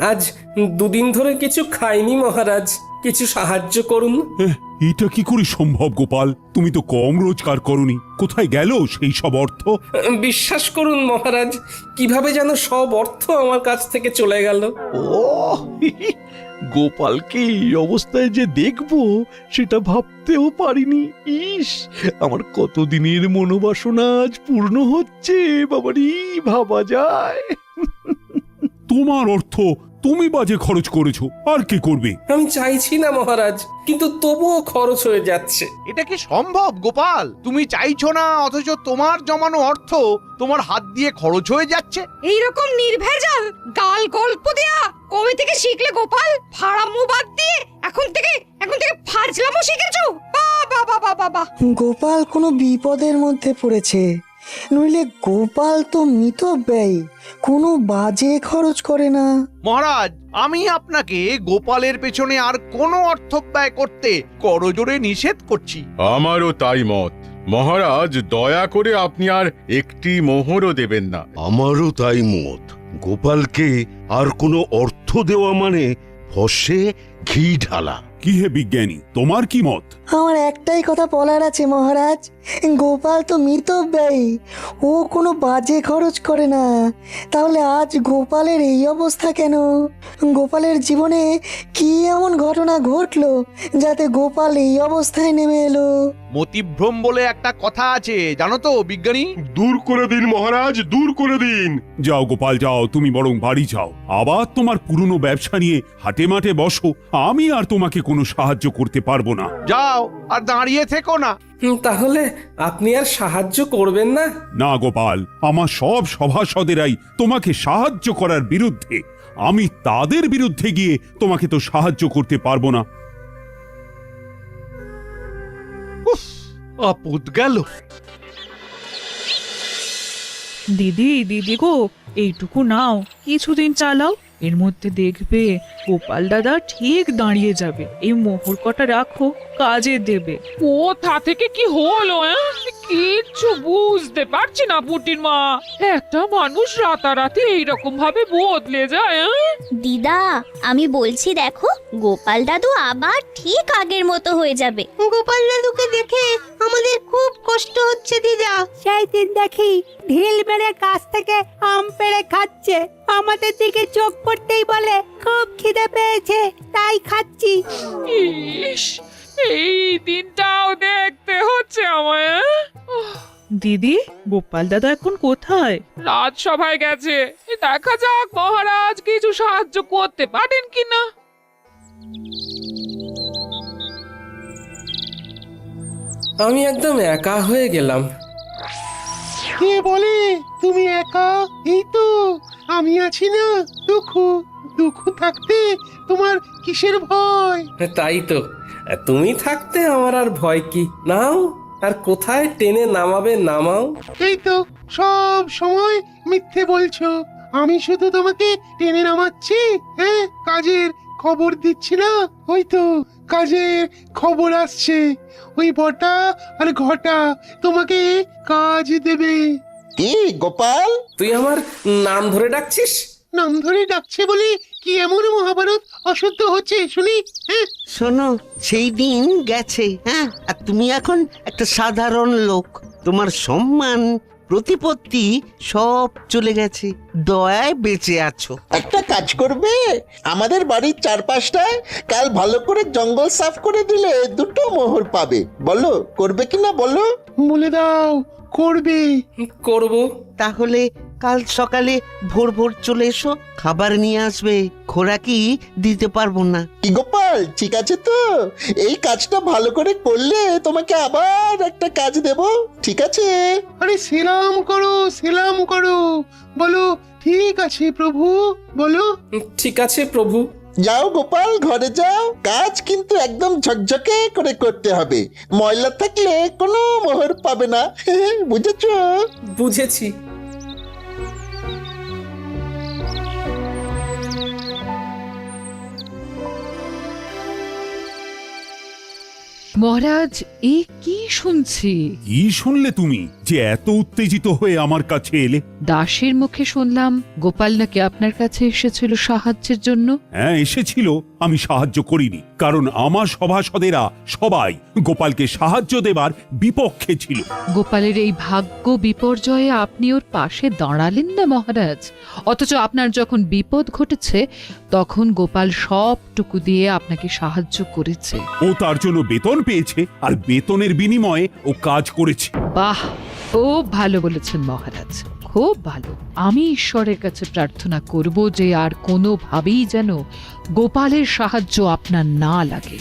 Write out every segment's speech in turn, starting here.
আজ দুদিন ধরে কিছু খাইনি মহারাজ, কিছু সাহায্য করুন। এটা কি করে সম্ভব গোপাল? তুমি তো কম রোজগার করনি, কোথায় গেল সেই সব অর্থ? বিশ্বাস করুন মহারাজ, কিভাবে যেন সব অর্থ আমার কাছ থেকে চলে গেল। ও গোপালকে এই অবস্থায় যে দেখবো সেটা ভাবতেও পারিনি। ইস, আমার কতদিনের মনোবাসনা আজ পূর্ণ হচ্ছে। বাবারি, ভাবা যায়? তোমার অর্থ তুমি বাজে খরচ করেছো, আর কি করবে? আমি চাইছি না মহারাজ, কিন্তু তবুও খরচ হয়ে যাচ্ছে। এটা কি সম্ভব গোপাল? তুমি চাইছো না অথচ তোমার জমানো অর্থ তোমার হাত দিয়ে খরচ হয়ে যাচ্ছে। এইরকম নির্ভেজাল গাল গল্প দেয়া কবে থেকে শিখলে গোপাল? ফাড়ামো বাদ দিয়ে এখন থেকে ফাজলামো শিখেছো? বাবা বাবা বাবা! গোপাল কোনো বিপদের মধ্যে পড়েছে, নইলে গোপাল তো মিতব্যয়ী, কোনো বাজে খরচ করে না। মহারাজ, আমি আপনাকে গোপালের পেছনে আর কোনো অর্থ ব্যয় করতে করজোরে নিষেধ করছি। আমারও তাই মত মহারাজ, দয়া করে আপনি আর একটি মোহরও দেবেন না। আমারও তাই মত। গোপালকে আর কোনো অর্থ দেওয়া মানে ফসে ঘি ঢালা। কি হে বিজ্ঞানী, তোমার কি মত? আমার একটাই কথা বলার আছে মহারাজ, গোপাল তো মিতব্যয়ী, ও কোনো বাজে খরচ করে না। তাহলে আজ গোপালের এই অবস্থা কেন? গোপালের জীবনে কি এমন ঘটনা ঘটলো যাতে গোপাল এই অবস্থায় নেমে এলো? মতিভ্রম বলে একটা কথা আছে, জানো তো বিজ্ঞানী? দূর করে দিন মহারাজ, দূর করে দিন। যাও গোপাল যাও, তুমি বরং বাড়ি যাও, আবার তোমার পুরনো ব্যবসা নিয়ে হাটে মাঠে বসো। আমি আর তোমাকে কোনো সাহায্য করতে পারবো না। যাও, আর দাঁড়িয়ে থেকো না। তাহলে আপনি আর সাহায্য করবেন না? না গোপাল, আমার সব সভাসদেরাই তোমাকে সাহায্য করার বিরুদ্ধে। আমি তাদের বিরুদ্ধে গিয়ে তোমাকে তো সাহায্য করতে পারবো না। আপদ গেল। দিদি দিদি গো, এইটুকু নাও, কিছুদিন চালাও, এর মধ্যে দেখবে গোপাল দাদা ঠিক দাঁড়িয়ে যাবে। এই মোহর কটা রাখো, কাজে দেবে। কোথা থেকে কি হলো? কিচ্ছু বুঝতে পারছি না পুটির মা। একটা মানুষ রাতারাতি এইরকম ভাবে বদলে যায়। দিদা, আমি বলছি দেখো, গোপাল দাদু আবার ঠিক আগের মতো হয়ে যাবে। গোপাল দাদুকে দেখে আমাদের খুব কষ্ট হচ্ছে দিদা। সেই দিন দেখি ঢিল মেরে গাছ থেকে আম পেড়ে খাচ্ছে, আমাদের দিকে চোখ পড়তেই বলে খুব খিদে পেয়েছে তাই খাচ্ছি। ইস, এই দিনটাও দেখতে হচ্ছে আমায়। দিদি, গোপাল দাদা এখন কোথায়? রাজসভায় গেছে, দেখা যাক মহারাজ কিছু সাহায্য করতে পারেন কিনা। আমি একদম একা হয়ে গেলাম। কে বলে তুমি একা? এই তো আমি আছি না। দুঃখ থাকতে তোমার কিসের ভয়? তাই তো, তুমি থাকতে আমার আর ভয় কি? নাও, আর কোথায় টেনে নামাবে নামাও। এই তো সব সময় মিথ্যে বলছো। আমি শুধু তোমাকে টেনে নামাচ্ছি, হ্যাঁ, কাজের খবর দিচ্ছি না। ওই তো কাজের খবর আসছে, ওই বটা আর ঘটা তোমাকে কাজ দেবে। কি গোপাল? তুই আমার নাম ধরে ডাকছিস? নাম ধরে ডাকছে বলে কি এমন মহাভারত অশুদ্ধ হচ্ছে শুনি? হ্যাঁ, শোনো, সেই দিন গেছে, হ্যাঁ, আর তুমি এখন একটা সাধারণ লোক। তোমার সম্মান প্রতিপত্তি সব চলে গেছে, দয়ায় বেঁচে আছো। একটা কাজ করবে, আমাদের বাড়ির চারপাশটায় কাল ভালো করে জঙ্গল সাফ করে দিলে দুটো মোহর পাবে। বলো করবে কিনা বলো? বলে দাও করবে। করব। তাহলে কাল সকালে ভোর ভোর চলে এসো, খাবার নিয়ে আসবে, খোরাকি দিতে পারবো না। কি গোপাল, ঠিক আছে তো? এই কাজটা ভালো করে করলে তোমাকে আবার একটা কাজ দেব, ঠিক আছে? আরে সেলাম করো, সেলাম করো, বলো ঠিক আছে প্রভু, বলো ঠিক আছে প্রভু। যাও গোপাল, ঘরে যাও। কাজ কিন্তু একদম ঝকঝকে করে করতে হবে, ময়লা থাকলে কোনো মোহর পাবে না। বুঝেছো? বুঝেছি। মহারাজ এ কি শুনছি? কি শুনলে তুমি যে এত উত্তেজিত হয়ে আমার কাছে এলে? দাসের মুখে শুনলাম গোপাল নাকি আপনার কাছে এসেছিল সাহায্যের জন্য। হ্যাঁ এসেছিল, আমি সাহায্য করিনি, কারণ আমার সভাসদেরা সবাই গোপালকে সাহায্য দেবার বিপক্ষে ছিল। গোপালের এই ভাগ্য বিপর্যয়ে আপনি ওর পাশে দাঁড়ালেন না মহারাজ, অথচ আপনার যখন বিপদ ঘটেছে তখন গোপাল সবটুকু দিয়ে আপনাকে সাহায্য করেছে। ও তার জন্য বেতন পেয়েছে, আর বেতনের বিনিময়ে ও কাজ করেছে। বাহ, খুব ভালো বলেছেন মহারাজ, খুব ভালো। আমি ঈশ্বরের কাছে প্রার্থনা করব যে আর কোনোভাবেই যেন গোপালের সাহায্য আপনার না লাগে।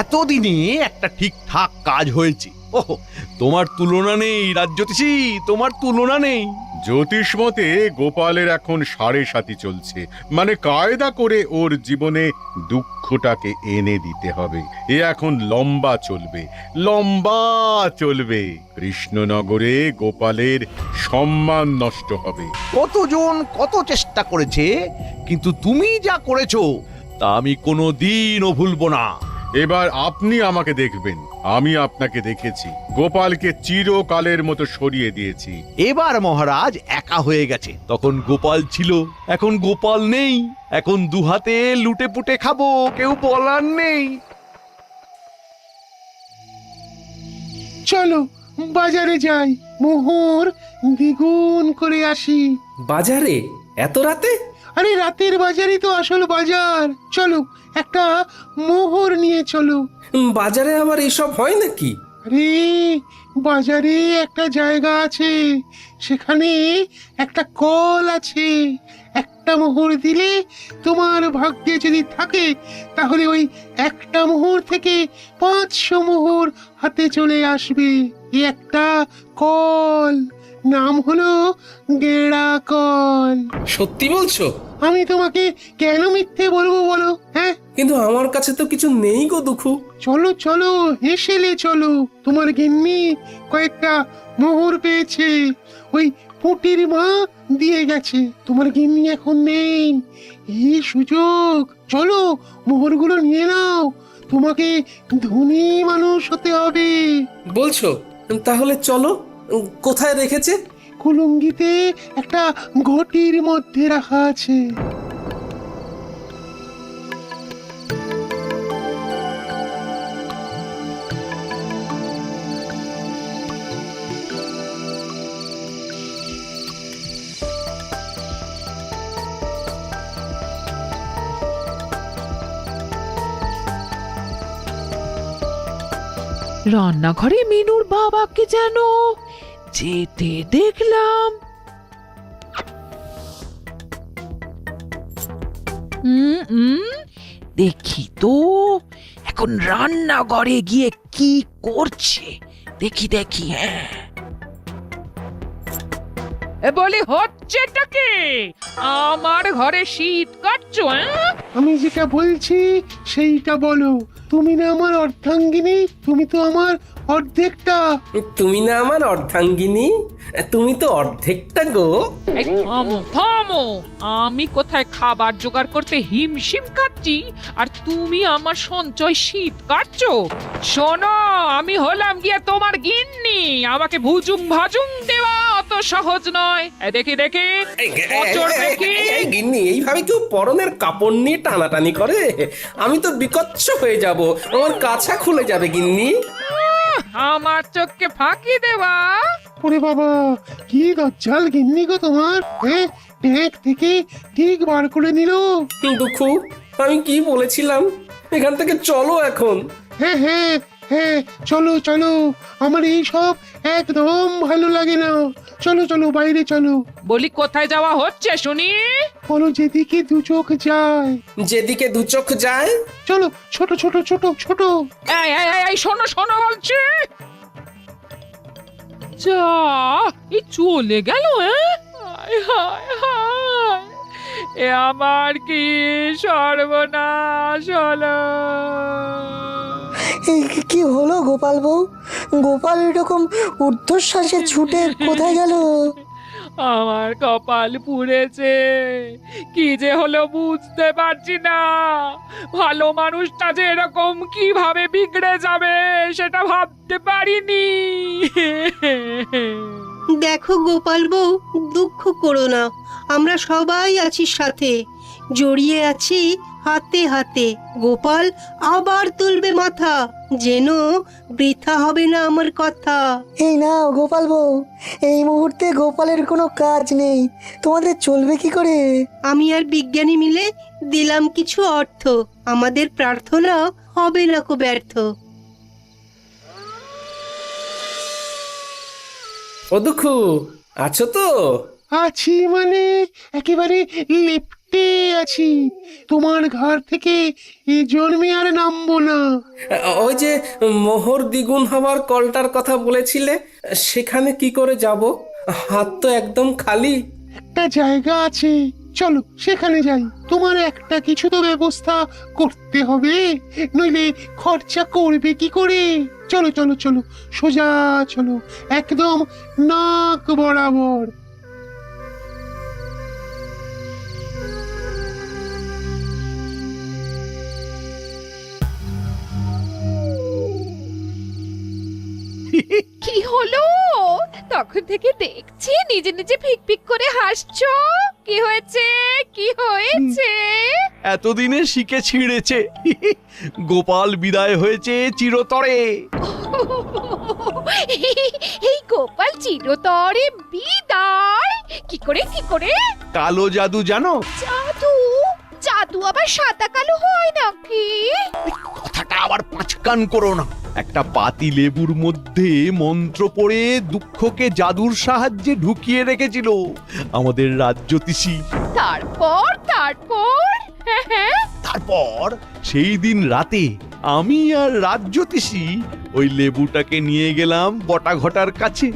এতদিনে একটা ঠিকঠাক কাজ হয়েছে। ওহ, তোমার তুলনা নেই রাজ্যতীষী, তোমার তুলনা নেই। জ্যোতিষ মতে গোপালের এখন 7.5 চলছে, মানে কায়দা করে ওর জীবনে দুঃখটাকে এনে দিতে হবে। এ এখন লম্বা চলবে, লম্বা চলবে। কৃষ্ণনগরে গোপালের সম্মান নষ্ট হবে। কতজন কত চেষ্টা করেছে, কিন্তু তুমি যা করেছো তা আমি কোনোদিনও ভুলবো না। এবার আপনি আমাকে দেখবেন, আমি আপনাকে দেখেছি। গোপালকে চিরকালের মতো সরিয়ে দিয়েছি। এবার মহারাজ একা হয়ে গেছে, তখন গোপাল ছিল, এখন গোপাল নেই। এখন দুহাতে লুটে পুটে খাবো, কেউ বলার নেই। চলো বাজারে যাই, মোহর দ্বিগুণ করে আসি। বাজারে এত রাতে? আরে রাতের বাজারই তো আসল বাজার। চলো একটা মোহর নিয়ে চলো। বাজারে আবার এসব হয় নাকি? আরে বাজারে একটা জায়গা আছে, সেখানে একটা কল আছে। একটা মোহর দিলে তোমার ভাগ্যে যদি থাকে তাহলে ওই একটা মোহর থেকে 500 মোহর হাতে চলে আসবে। এই একটা কল, নাম হলো গেড়া কল। সত্যি বলছো? আমি তোমাকে কেন মিথ্যে বলবো বলো? হ্যাঁ, কিন্তু আমার কাছে তো কিছু নেই গো দুঃখু। চলো চলো হেসেলে চলো। তোমার গিন্নি কয়েকটা মোহর পেয়েছে, ওই পুটির মা দিয়ে গেছে। তোমার গিন্নি এখন নেই, এই সুযোগ। চলো মোহরগুলো নিয়ে নাও, তোমাকে ধনী মানুষ হতে হবে। বলছো? তাহলে চলো। কোথায় রেখেছে? কুলুঙ্গিতে একটা ঘটির মধ্যে রাখা আছে। রান্নাঘরে মিনুর বাবাকে যেন যেতে দেখলাম। দেখি তো এখন রান্নাঘরে গিয়ে কি করছে। দেখি দেখি। হ্যাঁ, বলি হচ্ছেটা কি? আমার ঘরে শীত কাটছো? আমি যেটা বলছি সেইটা বলো। তুমি না আমার অর্ধাঙ্গিনী, তুমি তো আমার অর্ধেকটা। তুমি না আমার অর্ধাঙ্গিনী, তুমি তো অর্ধেকটা গো। থামো থামো, আমি কোথায় খাবার জোগাড় করতে হিমশিম খাচ্ছি আর তুমি আমার সঞ্চয় শীত কাটছো? শোনো, আমি হলাম গিয়ে তোমার গিন্নি, আমাকে ভুজুং ভাজুং দেওয়া অত সহজ নয়। দেখি দেখি দেখি। গিন্নি, এইভাবে কেউ পরনের কাপড় নিয়ে টানাটানি করে? আমি তো বিকচ্ছ হয়ে যাব, আমার কাছা খুলে যাবে গিন্নি। আমার চোখকে ফাঁকি দেওয়া। ওরে বাবা, কি দজ্জাল গিন্নি গো তোমার। হ্যাঁ, ব্যাগ থেকে ঠিক বার করে নিল। দুঃখু, আমি কি বলেছিলাম? এখান থেকে চলো এখন। হ্যাঁ হ্যাঁ হ্যাঁ, চলো চলো। আমার এই সব একদম ভালো লাগে না। চলো চলো বাইরে চলো। বলি কোথায় যাওয়া হচ্ছে শুনি? বলো যেদিকে দু চোখ যায়। যেদিকে দু চোখ যায়? চলো, ছোট ছোট ছোট ছোট। এই শোনো শোনো বলছি। যা, এই চলে গেল। হায় হায় হায়, এ আমার কি সর্বনাশ হলো। কি হলো গোপাল বউ? গোপাল এরকম ঊর্ধ্বশ্বাসে ছুটে কোথায় গেল? আমার কপাল পুড়েছে, কি যে হলো বুঝতে পারছি না। ভালো মানুষটা যে এরকম কিভাবে বিগড়ে যাবে সেটা ভাবতে পারিনি। দেখো গোপাল বউ, দুঃখ করো না, আমরা সবাই আছি সাথে, জড়িয়ে আছি হাতে হাতে। গোপাল আবার তুলবে মাথা, যেন বৃথা হবে না আমার কথা। এই নাও গোপাল বউ, এই মুহূর্তে গোপালের কোনো কাজ নেই, তোমাদের চলবে কি করে? আমি আর বিজ্ঞানী মিলে দিলাম কিছু অর্থ, আমাদের প্রার্থনা হবে না কো ব্যর্থ। ও দুঃখু, আছো তো? আছি মানে একেবারে লেপ্টে আছি। তোমার ঘর থেকে এ জন্মে আর নামবো না। ওই যে মোহর দ্বিগুণ হওয়ার কলটার কথা বলেছিলে, সেখানে কি করে যাব? হাত তো একদম খালি। একটা জায়গা আছে, চলো সেখানে যাই। তোমার একটা কিছু তো ব্যবস্থা করতে হবে, নইলে খরচা করবে কি করে? চলো চলো চলো, সোজা চলো, একদম নাক বরাবর। কি হলো? তখন থেকে দেখছি নিজে নিজে ফিক ফিক করে হাসছো। কি হয়েছে? কি হয়েছে? এতদিনে শিখে ছিঁড়েছে। গোপাল বিদায় হয়েছে চিরতরে। এই গোপাল চিরতরে বিদায়? কি করে কি করে? কালো জাদু জানো? জাদু? জাদু আবার সাদা কালো হয় নাকি? কথাটা আবার পাঁচকান করো না। একটা পাতি লেবুর মধ্যে মন্ত্র পড়ে দুঃখকে জাদুর সাহায্যে ঢুকিয়ে রেখেছিল আমাদের রাজ্যতীষী। তারপর তারপর হ্যাঁ, তারপর সেই দিন রাতে আমি আর রাজ্যতীষী ওই লেবুটাকে নিয়ে গেলাম বটা ঘটার কাছে।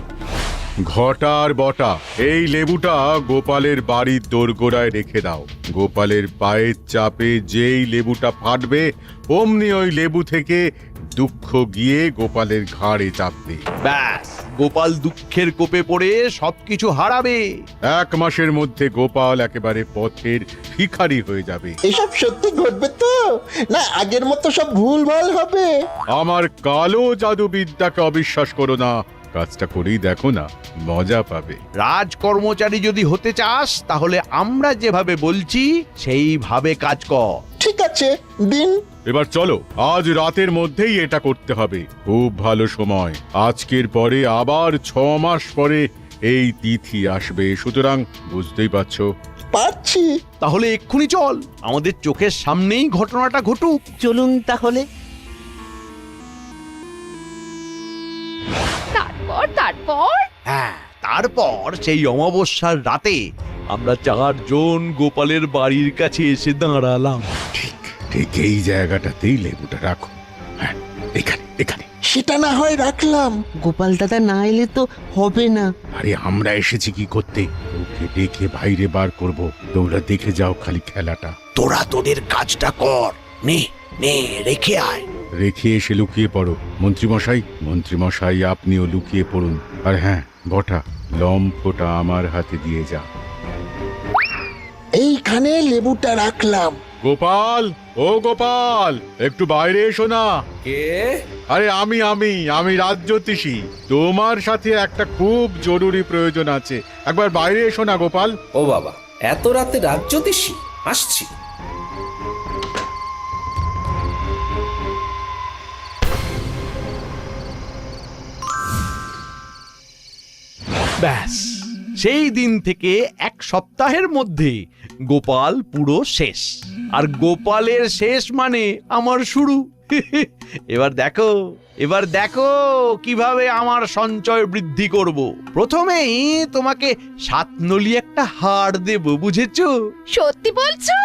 ঘটার বটা, এই লেবুটা গোপালের বাড়ির দোরগোড়ায় রেখে দাও। গোপালের পায়ের চাপে যেই লেবুটা ফাটবে, অমনি ওই লেবু থেকে দুঃখ গিয়ে গোপালের ঘাড়ে চাপবে। ব্যাস, গোপাল দুঃখের কোপে পড়ে সবকিছু হারাবে। 1 মাসের মধ্যে গোপাল একেবারে পথের ভিখারি হয়ে যাবে। এসব সত্যি ঘটবে তো, না আগের মতো সব ভুলভাল হবে? আমার কালো জাদুবিদ্যাকে অবিশ্বাস করো না, কাজটা করেই দেখো না, মজা পাবে। রাজকর্মচারী যদি হতে চাস তাহলে আমরা যেভাবে বলছি সেইভাবে কাজ কর। ঠিক আছে, দিন। এবার চলো, আজ রাতের মধ্যেই এটা করতে হবে। খুব ভালো সময়, আজকের পরে আবার 6 মাস পরে এই তিথি আসবে, সুতরাং বুঝতেই পারছো। পারছি। তাহলে এক্ষুনি চল, আমাদের চোখের সামনেই ঘটনাটা ঘটুক। চলুন তাহলে। তারপর তারপর হ্যাঁ, তারপর সেই অমাবস্যার রাতে আমরা 4 জন গোপালের বাড়ির কাছে এসে দাঁড়ালাম। ঠিক ঠিক এই জায়গাটাতেই লেবুটা রাখো। হ্যাঁ, এখানে এখানে। সেটা না হয় রাখলাম। গোপাল দাদা না এলে তো হবে না। আরে আমরা এসেছি কি করতে? ওকে ডেকে বাইরে বার করব, তোমরা দেখে যাও খালি খেলাটা। তোরা তোদের কাজটা কর, নে নে রেখে আয়। রেখে এসে লুকিয়ে পড়ো। মন্ত্রীমশাই, মন্ত্রীমশাই আপনিও লুকিয়ে পড়ুন। আর হ্যাঁ বটা, লম্ফটা আমার হাতে দিয়ে যা। এইখানে লেবুটা রাখলাম। গোপাল, ও গোপাল, একটু বাইরে এসো না। কে? আরে আমি রাজ্যতীষী। তোমার সাথে একটা খুব জরুরি প্রয়োজন আছে, একবার বাইরে এসো না গোপাল। ও বাবা, এত রাতে রাজ্যতীষী? আসছি। ব্যাস, সেই দিন থেকে 1 সপ্তাহের মধ্যে গোপাল পুরো শেষ। আর গোপালের শেষ মানে আমার শুরু। এবার দেখো কিভাবে আমার সঞ্চয় বৃদ্ধি করব। প্রথমেই তোমাকে 7 নলি একটা হার দেব, বুঝেছো? সত্যি বলছো?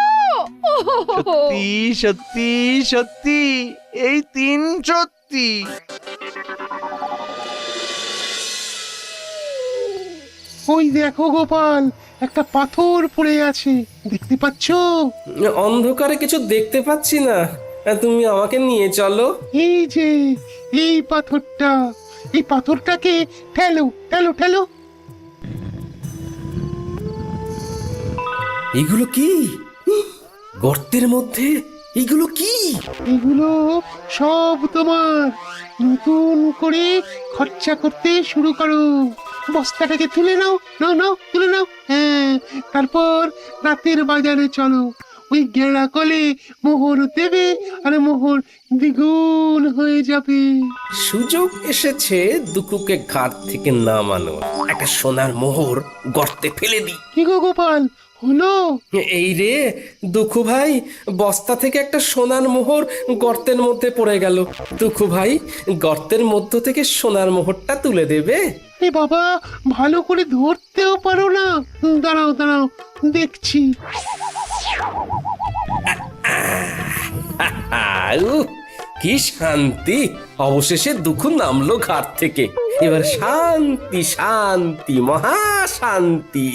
সত্যি সত্যি সত্যি, এই 3 সত্যি। ওই দেখো গোপাল, একটা পাথর পড়ে আছে, দেখতে পাচ্ছো? অন্ধকারে কিছু দেখতে পাচ্ছি না, তুমি আমাকে নিয়ে চলো। এই যে এই পাথরটা, এই পাথরটাকে ঠেলো ঠেলো ঠেলো। এগুলো কি? গর্তের মধ্যে এগুলো কি? এগুলো সব তোমার। নতুন করে খরচা করতে শুরু করো। বস্তাটাকে তুলে নাও, নাও নাও, তুলে নাও। হ্যাঁ, তারপর রাতের বাজারে চলো। ওই গেঁড়া কলে মোহর দেবে, আর মোহর দ্বিগুণ হয়ে যাবে। সুযোগ এসেছে দুকুকে ঘাট থেকে নামানোর। একটা সোনার মোহর গর্তে ফেলে দিই। কি গো গোপাল, হলো? এই রে দুঃখু ভাই, বস্তা থেকে একটা সোনার মোহর গর্তের মধ্যে পড়ে গেল। দুঃখু ভাই, গর্তের মধ্য থেকে সোনার মোহরটা তুলে দেবে? এ বাবা, ভালো করে ধরতেও পারো না। দাঁড়াও দাঁড়াও, দেখছি। উহ, কি শান্তি! অবশেষে দুঃখু নামলো ঘাট থেকে। এবার শান্তি শান্তি, মহা শান্তি।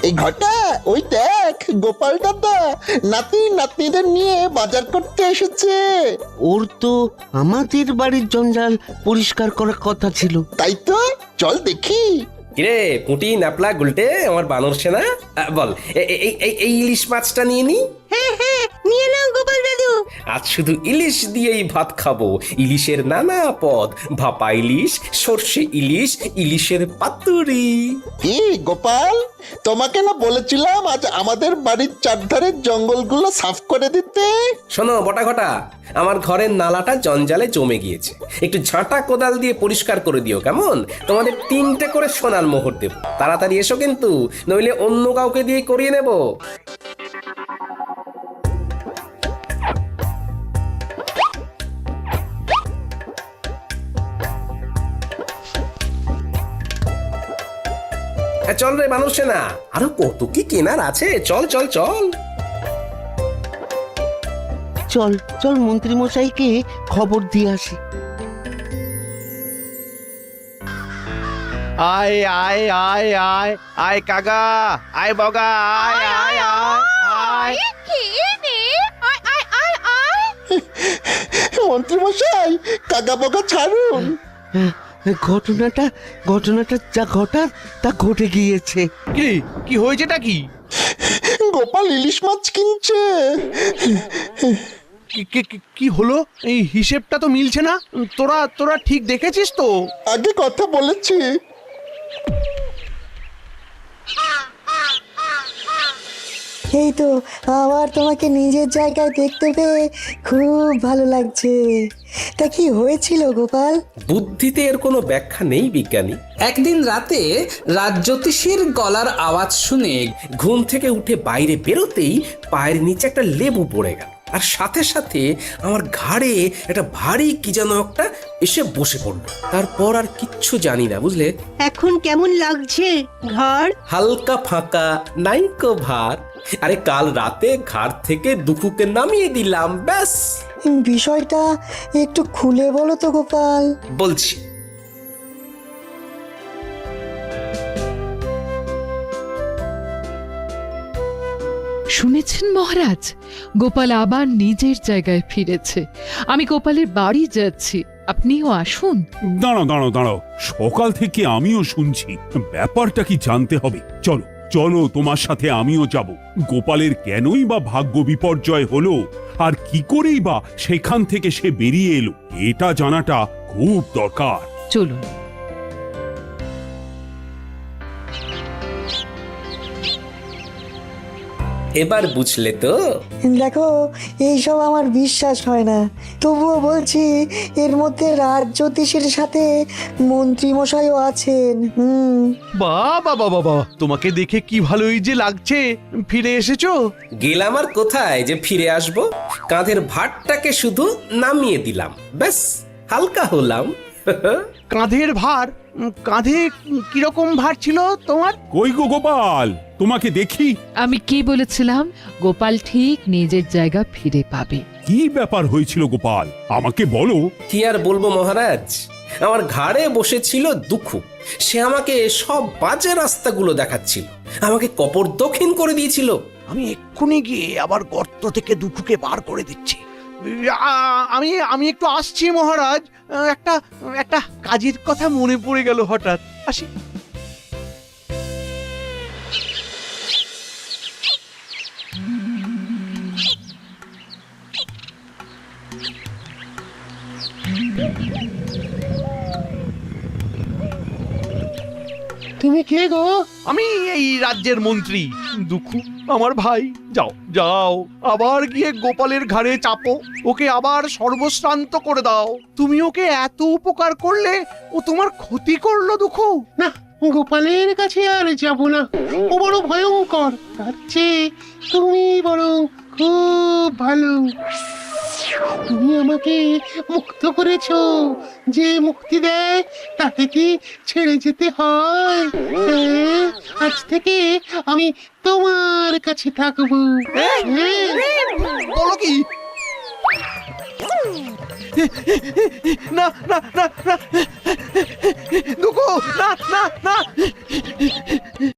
এই ঘটা, ওই দেখ গোপাল দাদা নাতি নাতনিদের নিয়ে বাজার করতে এসেছে। ওর তো আমাদের বাড়ির জঞ্জাল পরিষ্কার করার কথা ছিল। তাই তো, চল দেখি। কিরে পুঁটি, ন্যাপলা, গুলটে, আমার বানর সেনা, বল এই ইলিশ মাছটা নিয়ে নি। হ্যাঁ হ্যাঁ, নিয়ে নাও গোপাল দাদু। আজ শুধু ইলিশ দিয়েই ভাত খাবো। ইলিশের নানা পদ, ভাপা ইলিশ, সর্ষে ইলিশ, ইলিশের পাতুরি। কি গোপাল, তোমাকে না বলেছিলাম আজ আমাদের বাড়ির চারধারের জঙ্গলগুলো সাফ করে দিতে? শোনো বটা ঘটা, আমার ঘরের নালাটা জঞ্জালে জমে গিয়েছে। একটু ঝাঁটা কোদাল দিয়ে পরিষ্কার করে দিও কেমন? তোমাদের 3টে করে সোনার মোহর দেব। তাড়াতাড়ি এসো কিন্তু, নইলে অন্য কাউকে দিয়ে করিয়ে নেব। চল রে মানুষ সেনা, আরো কত কি কেনার আছে। চল চল চল। চল চল মন্ত্রী মশাইকে খবর দিয়ে আসি। আয় আয় আয় আয় আয় কাকা, আয় বগা, আয় আয় আয় আয়। মন্ত্রী মশাই, কাকা বকা ছাড়ুন। ঘটনাটা যা ঘটার তা ঘটে গিয়েছে। কি কি হয়েছেটা কি? গোপাল ইলিশ মাছ কিনছে। কি হলো? এই হিসেবটা তো মিলছে না। তোরা ঠিক দেখেছিস তো? আগে কথা বলেছি। এই তো, আবার তোমাকে নিজের জায়গায় দেখতে পেয়ে খুব ভালো লাগছে। তা কি হয়েছিল গোপাল? বুদ্ধিতে এর কোনো ব্যাখ্যা নেই বিজ্ঞানী। একদিন রাতে রাজজ্যোতিষীর গলার আওয়াজ শুনে ঘুম থেকে উঠে বাইরে বেরোতেই পায়ের নিচে একটা লেবু পড়ে গেল, আর সাথে সাথে আমার ঘাড়ে একটা ভারী কি যেন একটা এসে বসে পড়লো। তারপর আর কিচ্ছু জানি না, বুঝলে। এখন কেমন লাগছে ঘর? হালকা ফাঁকা, নাইকো ভার। আরে কাল রাতে ঘাট থেকে দুকুকে নামিয়ে দিলাম, ব্যাস। বিষয়টা একটু খুলে বলো তো গোপাল। বলছি। শুনেছেন মহারাজ, গোপাল আবার নিজের জায়গায় ফিরেছে। আমি গোপালের বাড়ি যাচ্ছি, আপনিও আসুন। দাঁড়াও দাঁড়াও দাঁড়াও, সকাল থেকে আমিও শুনছি। ব্যাপারটা কি জানতে হবে। চলো চলো, তোমার সাথে আমিও যাব। গোপালের কেনই বা ভাগ্য বিপর্যয় হলো, আর কি করেই বা সেখান থেকে সে বেরিয়ে এলো, এটা জানাটা খুব দরকার। চলুন। এবার বুঝলে তো? দেখো, এইসব আমার বিশ্বাস হয় না, তবুও বলছি এর মধ্যে রাজজ্যোতিষীর সাথে মন্ত্রী মশাইও আছেন। বাবা বাবা বাবা, তোমাকে দেখে কি ভালোই যে লাগছে। ফিরে এসেছো? গেলাম আর কোথায় যে ফিরে আসবো। কাঁধের ভারটাকে শুধু নামিয়ে দিলাম, ব্যাস, হালকা হলাম। কাঁধের ভার? কাঁধে কিরকম ভার ছিল তোমার? কই গো গোপাল, তোমাকে দেখি। আমি কি বলেছিলাম? গোপাল ঠিক নিজের জায়গা ফিরে পাবে। কি ব্যাপার হয়েছিল গোপাল, আমাকে বলো। কি আর বলবো মহারাজ, আমার ঘাড়ে বসেছিল দুঃখু। সে আমাকে সব বাজে রাস্তাগুলো দেখাচ্ছিল, আমাকে কপর দক্ষিণ করে দিয়েছিল। আমি এক্ষুনি গিয়ে আবার গর্ত থেকে দুঃখকে বার করে দিচ্ছি। আমি আমি একটু আসছি মহারাজ। একটা একটা কাজের কথা মনে পড়ে গেল হঠাৎ। আসি। তুমি কে গো? আমি এই রাজ্যের মন্ত্রী দুঃখু, আমার ভাই। যাও যাও, আবার গিয়ে গোপালের ঘাড়ে চাপো, ওকে আবার সর্বশ্রান্ত করে দাও। তুমি ওকে এত উপকার করলে, ও তোমার ক্ষতি করলো দুঃখু। না, গোপালের কাছে আর যাব না, ও বড় ভয়ঙ্কর। তার চেয়ে তুমি বরং খুব ভালো। তুমি আমাকে মুক্ত করেছো, যে মুক্তি দেয় তাকে কি ছেড়ে যেতে হয়? হ্যাঁ, আজ থেকে আমি তোমার কাছে থাকবো। হ্যাঁ। বলো কি? না না না না দুঃখু, না না না।